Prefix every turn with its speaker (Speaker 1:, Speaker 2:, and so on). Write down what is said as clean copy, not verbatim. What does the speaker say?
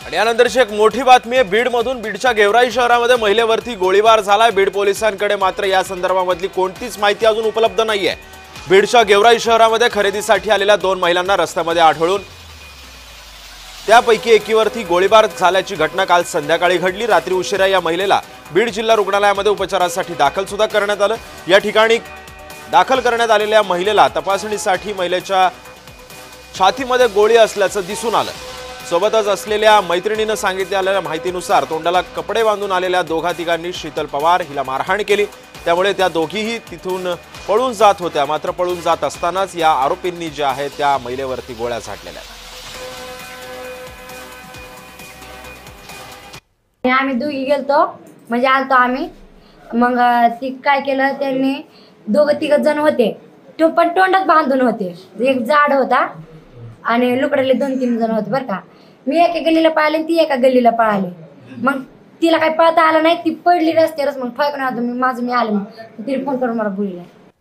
Speaker 1: आणि यानंतरची एक मोठी बातमी आहे बीडमधून। बीडच्या गेवराई शहरामध्ये महिलेवरती गोळीबार झालाय। बीड पोलिसांकडे मात्र या संदर्भामधली कोणतीच माहिती अजून उपलब्ध नाहीये। बीडच्या गेवराई शहरामध्ये खरेदीसाठी आलेल्या 2 महिलांना रस्त्यामध्ये आढळून त्यापैकी एकीवरती गोळीबार झाल्याची घटना काल संध्याकाळी घडली। रात्री उशिरा या महिलेला बीड जिल्हा रुग्णालयामध्ये उपचारासाठी दाखल सुद्धा करण्यात आलं। या ठिकाणी दाखल करण्यात आलेल्या महिलेला तपासणीसाठी महिलेच्या छातीमध्ये गोळी असल्याचं दिसून आलं। सोबतच असलेल्या मैत्रिणीनं सांगितलेल्या माहितीनुसार तोंडाला कपडे बांधून आलेल्या दोघा तिघांनी शीतल पवार हिला मारहाण केली। त्यामुळे त्या दोघीही तिथून पळून जात होत्या। मात्र पळून जात असतानाच या आरोपींनी जे आहे त्या महिलेवरती गोळ्या झाडलेल्या।
Speaker 2: आम्ही दोघी गेलतो म्हणजे आलतो आम्ही। मग ती काय केलं त्यांनी 2-3 जण होते तो पण तोंडात बांधून होते। एक जाड होता आणि लुकडाले 2-3 जण होते बरं का। मी एका गल्लीला पळाले ती एका गल्लीला पळाली। मग तिला काही पळता आलं नाही ती पडली रस्त्यावरच। मग ठोकणार मी आले मग तिने फोन करून मला बोलले।